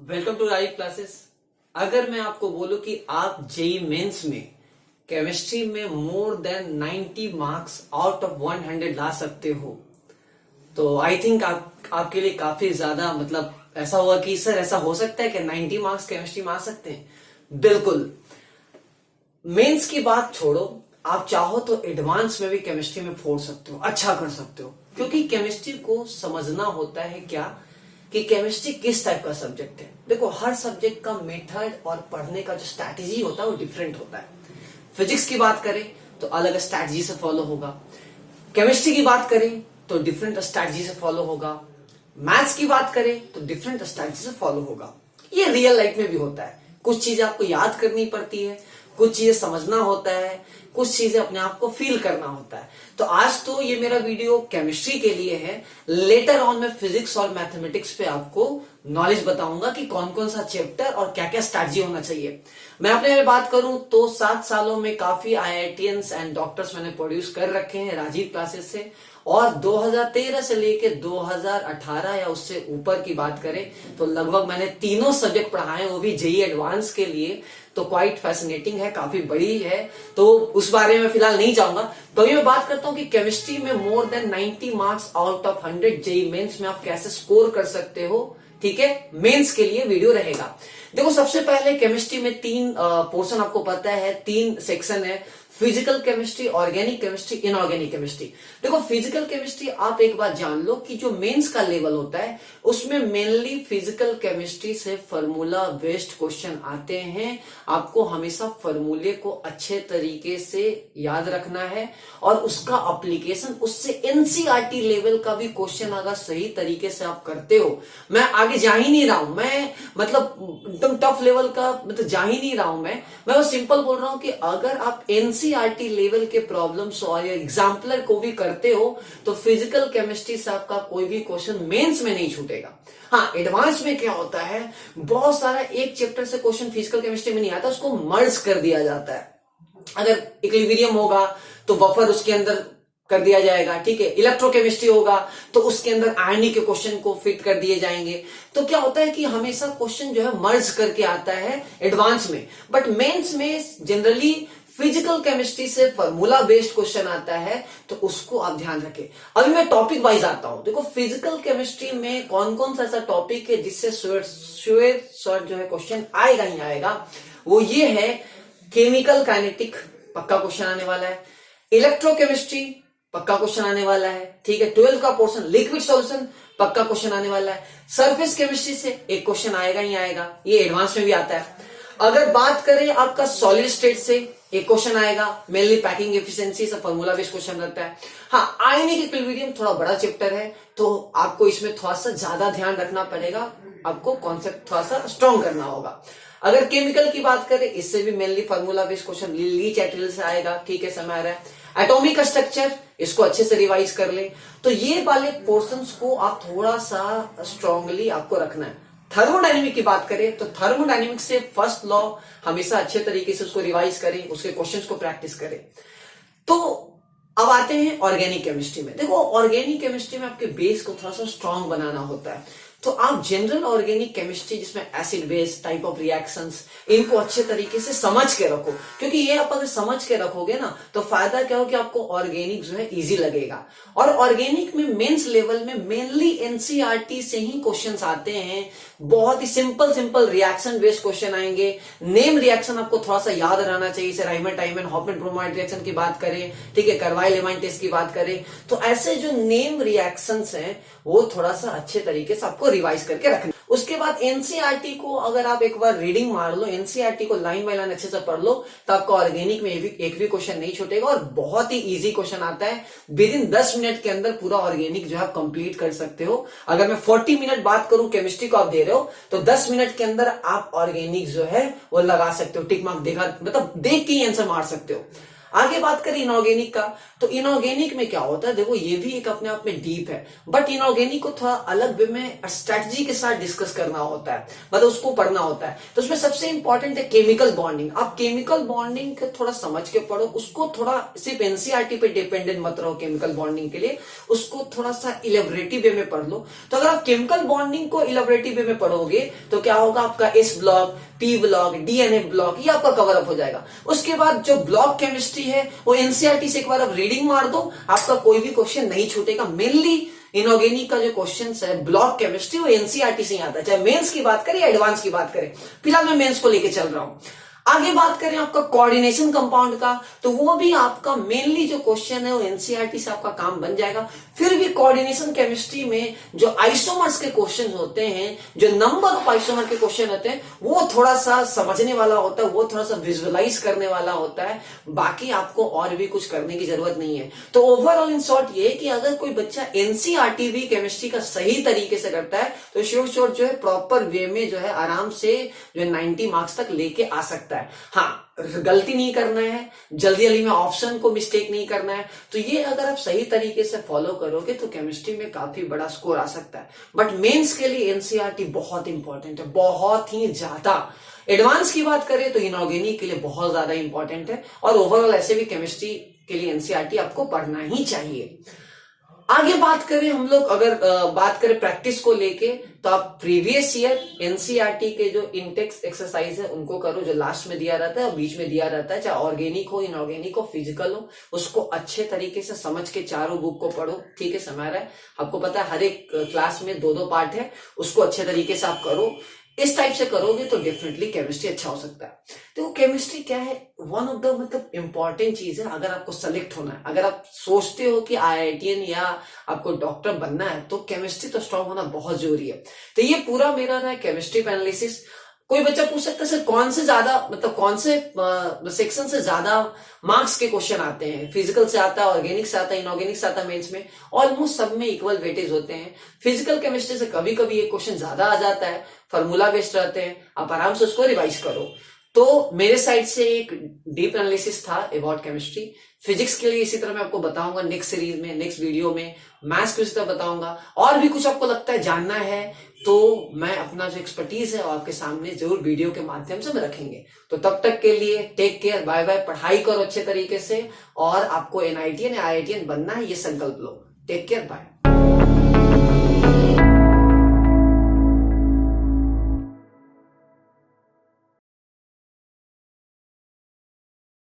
Welcome to राइव classes. अगर मैं आपको बोलूं कि आप जेई मेंस में केमिस्ट्री में more than 90 marks out of 100 ला सकते हो तो आई थिंक आपके लिए काफी ज्यादा मतलब ऐसा होगा कि सर ऐसा हो सकता है कि 90 मार्क्स केमिस्ट्री में आ सकते हैं। बिल्कुल। मेंस की बात छोड़ो, आप चाहो तो एडवांस में भी केमिस्ट्री में फोड़ सकते हो, अच्छा कर सकते हो, क्योंकि केमिस्ट्री को समझना होता है क्या कि केमिस्ट्री किस टाइप का सब्जेक्ट है। देखो, हर सब्जेक्ट का मेथड और पढ़ने का जो स्ट्रैटेजी होता है वो डिफरेंट होता है। फिजिक्स की बात करें तो अलग स्ट्रैटेजी से फॉलो होगा, केमिस्ट्री की बात करें तो डिफरेंट स्ट्रैटेजी से फॉलो होगा, मैथ्स की बात करें तो डिफरेंट स्ट्रैटेजी से फॉलो होगा। ये रियल लाइफ में भी होता है। कुछ चीजें आपको याद करनी पड़ती है, कुछ चीजें समझना होता है, कुछ चीजें अपने आप को फील करना होता है। तो आज तो ये मेरा वीडियो केमिस्ट्री के लिए है। लेटर ऑन मैं फिजिक्स और मैथमेटिक्स पे आपको नॉलेज बताऊंगा कि कौन कौन सा चैप्टर और क्या क्या स्ट्रैटेजी होना चाहिए। मैं अपने बारे में बात करूं तो 7 सालों में काफी IITians एंड डॉक्टर्स मैंने प्रोड्यूस कर रखे हैं राजीव क्लासेस से, और 2013 से लेके 2018 या उससे ऊपर की बात करें तो लगभग मैंने तीनों सब्जेक्ट पढ़ाए, वो भी जेई एडवांस के लिए। तो क्वाइट फैसिनेटिंग है, काफी बड़ी है, तो उस बारे में फिलहाल नहीं जाऊंगा। तो अभी मैं बात करता हूं कि केमिस्ट्री में more than 90 marks out of 100 JEE Mains में आप कैसे स्कोर कर सकते हो। ठीक है, मेंस के लिए वीडियो रहेगा। देखो, सबसे पहले केमिस्ट्री में 3 पोर्शन आपको पता है, 3 सेक्शन है। Physical chemistry, organic chemistry, inorganic chemistry. देखो, फिजिकल केमिस्ट्री आप एक बात जान लो कि जो मेंस का लेवल होता है उसमें मेनली फिजिकल केमिस्ट्री से फॉर्मूला बेस्ड क्वेश्चन आते हैं। आपको हमेशा फॉर्मूले को अच्छे तरीके से याद रखना है और उसका एप्लीकेशन, उससे एनसीईआरटी लेवल का भी क्वेश्चन अगर सही तरीके से आप करते हो, मैं आगे जा ही नहीं रहा हूं, मैं मतलब एकदम टफ लेवल का मतलब जा ही नहीं रहा हूं, मैं बस सिंपल बोल रहा हूं कि अगर आप एनसीईआरटी लेवल के प्रॉब्लम्स और एग्जाम्पलर को भी करते हो तो फिजिकल केमिस्ट्री से आपका कोई भी क्वेश्चन मेंस में नहीं छूटेगा। हाँ, एडवांस में क्या होता है, बहुत सारा एक चैप्टर से क्वेश्चन फिजिकल केमिस्ट्री में नहीं आता, उसको मर्ज कर दिया जाता है। अगर इक्विलिब्रियम होगा तो बफर उसके अंदर कर दिया जाएगा, ठीक है। इलेक्ट्रोकेमिस्ट्री होगा तो उसके अंदर आयनी के क्वेश्चन को फिट कर दिए जाएंगे। तो क्या होता है कि हमेशा क्वेश्चन जो है मर्ज करके आता है एडवांस में, बट मेंस में जनरली फिजिकल केमिस्ट्री से फॉर्मूला बेस्ड क्वेश्चन आता है, तो उसको आप ध्यान रखें। अभी मैं टॉपिक वाइज आता हूं। देखो, फिजिकल केमिस्ट्री में कौन कौन सा ऐसा टॉपिक है जिससे श्योर जो है क्वेश्चन आएगा ही आएगा, वो ये है केमिकल काइनेटिक, पक्का क्वेश्चन आने वाला है। इलेक्ट्रोकेमिस्ट्री, पक्का क्वेश्चन आने वाला है, ठीक है। 12 का पोर्शन लिक्विड सॉल्यूशन, पक्का क्वेश्चन आने वाला है। सरफेस केमिस्ट्री से एक क्वेश्चन आएगा ही आएगा, ये एडवांस में भी आता है। अगर बात करें आपका सॉलिड स्टेट से, एक क्वेश्चन आएगा, मेनली पैकिंग एफिशिएंसी से फॉर्मूला बेस्ड क्वेश्चन रहता है। हाँ, आयनिक इक्विलिब्रियम थोड़ा बड़ा चैप्टर है तो आपको इसमें थोड़ा सा ज्यादा ध्यान रखना पड़ेगा, आपको कॉन्सेप्ट थोड़ा सा स्ट्रॉन्ग करना होगा। अगर केमिकल की बात करें, इससे भी मेनली फॉर्मूला बेस्ड क्वेश्चन लीच एट्रियल से आएगा, ठीक है, समय आ रहा है। एटॉमिक स्ट्रक्चर, इसको अच्छे से रिवाइज कर ले। तो ये वाले पोर्शंस को आप थोड़ा सा स्ट्रांगली आपको रखना है। थर्मोडायनेमिक की बात करें तो थर्मोडायनेमिक से फर्स्ट लॉ हमेशा अच्छे तरीके से उसको रिवाइज करें, उसके क्वेश्चंस को प्रैक्टिस करें। तो अब आते हैं ऑर्गेनिक केमिस्ट्री में। देखो, ऑर्गेनिक केमिस्ट्री में आपके बेस को थोड़ा सा स्ट्रांग बनाना होता है। तो आप जनरल ऑर्गेनिक केमिस्ट्री जिसमें acid base type of reactions, इनको अच्छे तरीके से समझ के रखो, क्योंकि ये आप अगर समझ के रखोगे ना तो फायदा क्या हो कि आपको ऑर्गेनिक जो है इजी लगेगा। और ऑर्गेनिक में मेंस लेवल में मेनली एनसीईआरटी से ही क्वेश्चंस आते हैं। बहुत ही सिंपल रिएक्शन बेस्ड क्वेश्चन आएंगे। नेम रिएक्शन आपको थोड़ा सा याद रहना चाहिए, जैसे राइमर टाइमन हॉफमैन ब्रोमाइड रिएक्शन की बात करें, ठीक है, कार्बाइल एमाइन टेस्ट की बात करें, तो ऐसे जो नेम रिएक्शंस हैं वो थोड़ा सा अच्छे तरीके से आपको रिवाइज करके रखना। उसके बाद एनसीईआरटी को अगर आप एक बार रीडिंग मार लो, एनसीईआरटी को लाइन बाय लाइन अच्छे से पढ़ लो, तो आपको ऑर्गेनिक में एक भी क्वेश्चन नहीं छूटेगा और बहुत ही इजी क्वेश्चन आता है। विद इन 10 मिनट के अंदर पूरा ऑर्गेनिक जो है कंप्लीट कर सकते हो। अगर मैं 40 मिनट बात करूं केमिस्ट्री को आप दे रहे हो तो 10 मिनट के अंदर आप ऑर्गेनिक जो है वो लगा सकते हो, टिक मार्क देखा मतलब देख के ही आंसर मार सकते हो। आगे बात करें इनऑर्गेनिक का, तो इनऑर्गेनिक में क्या होता है, देखो ये भी एक अपने आप में डीप है, बट इनऑर्गेनिक को थोड़ा अलग वे में स्ट्रेटजी के साथ डिस्कस करना होता है, मतलब उसको पढ़ना होता है। तो उसमें सबसे इंपॉर्टेंट है केमिकल बॉन्डिंग। आप केमिकल बॉन्डिंग को थोड़ा समझ के पढ़ो, उसको थोड़ा सिर्फ एनसीईआरटी पे डिपेंडेंट मत रहो केमिकल बॉन्डिंग के लिए, उसको थोड़ा सा इलेबोरेटिव वे में पढ़ लो। तो अगर आप केमिकल बॉन्डिंग को इलेबोरेटिव वे में पढ़ोगे तो क्या होगा, आपका S block, P block, DNA block, ये आपका कवर अप हो जाएगा। उसके बाद जो ब्लॉक केमिस्ट्री है वो एनसीईआरटी से एक बार आप रीडिंग मार दो, आपका कोई भी क्वेश्चन नहीं छूटेगा। मेनली इनऑर्गेनिक का जो क्वेश्चन है ब्लॉक केमिस्ट्री, वो एनसीईआरटी से ही आता है, चाहे मेंस की बात करें या एडवांस की बात करें। फिलहाल मैं मेंस को लेके चल रहा हूं। आगे बात करें आपका कोऑर्डिनेशन कंपाउंड का, तो वो भी आपका मेनली जो क्वेश्चन है वो एनसीईआरटी से आपका काम बन जाएगा। फिर भी कोऑर्डिनेशन केमिस्ट्री में जो आइसोमर्स के क्वेश्चन होते हैं, जो नंबर ऑफ आइसोमर के क्वेश्चन होते हैं, वो थोड़ा सा समझने वाला होता है, वो थोड़ा सा विजुअलाइज करने वाला होता है। बाकी आपको और भी कुछ करने की जरूरत नहीं है। तो ओवरऑल इन शॉर्ट ये कि अगर कोई बच्चा एनसीईआरटी भी केमिस्ट्री का सही तरीके से करता है तो श्योर जो है प्रॉपर वे में जो है आराम से जो 90 मार्क्स तक लेके आ सकता है। हाँ, गलती नहीं करना है, जल्दी जल्दी में ऑप्शन को मिस्टेक नहीं करना है। तो ये अगर आप सही तरीके से फॉलो करोगे तो केमिस्ट्री में काफी बड़ा स्कोर आ सकता है। बट मेंस के लिए एनसीईआरटी बहुत इंपॉर्टेंट है, बहुत ही ज्यादा। एडवांस की बात करें तो इनऑर्गेनिक के लिए बहुत ज्यादा इंपॉर्टेंट है, और ओवरऑल ऐसे भी केमिस्ट्री के लिए एनसीईआरटी आपको पढ़ना ही चाहिए। आगे बात करें हम लोग, अगर बात करें प्रैक्टिस को लेके, तो आप प्रीवियस ईयर एनसीईआरटी के जो इंटेक्स एक्सरसाइज है उनको करो, जो लास्ट में दिया रहता है और बीच में दिया रहता है, चाहे ऑर्गेनिक हो, इनऑर्गेनिक हो, फिजिकल हो, उसको अच्छे तरीके से समझ के चारों बुक को पढ़ो। ठीक है, समय रहा है, आपको पता है हर एक क्लास में 2-2 पार्ट है, उसको अच्छे तरीके से आप करो। इस टाइप से करोगे तो डेफिनेटली केमिस्ट्री अच्छा हो सकता है। तो केमिस्ट्री क्या है, वन ऑफ द मतलब इंपॉर्टेंट चीज है अगर आपको सेलेक्ट होना है। अगर आप सोचते हो कि आईआईटीएन या आपको डॉक्टर बनना है तो केमिस्ट्री तो स्ट्रांग होना बहुत जरूरी है। तो ये पूरा मेरा ना केमिस्ट्री पे एनालिसिस। कोई बच्चा पूछ सकता है सर कौन से ज्यादा, मतलब कौन से सेक्शन से ज्यादा मार्क्स के क्वेश्चन आते हैं, फिजिकल से आता है, ऑर्गेनिक से आता है, इनऑर्गेनिक से आता है मेंस में? ऑलमोस्ट सब में इक्वल वेटेज होते हैं। फिजिकल केमिस्ट्री से कभी कभी एक क्वेश्चन ज्यादा आ जाता है, फॉर्मूला बेस्ड रहते हैं, आप आराम से उसको रिवाइज करो। तो मेरे साइड से एक डीप एनालिसिस था अबाउट केमिस्ट्री। फिजिक्स के लिए इसी तरह मैं आपको बताऊंगा नेक्स्ट सीरीज में, नेक्स्ट वीडियो में। मैथ्स को इसी तरह बताऊंगा। और भी कुछ आपको लगता है जानना है तो मैं अपना जो एक्सपर्टीज है वो आपके सामने जरूर वीडियो के माध्यम से मैं रखेंगे। तो तब तक के लिए टेक केयर, बाय बाय। पढ़ाई करो अच्छे तरीके से, और आपको एनआईटीएन या आईआईटीएन बनना है ये संकल्प लो। Take care, bye.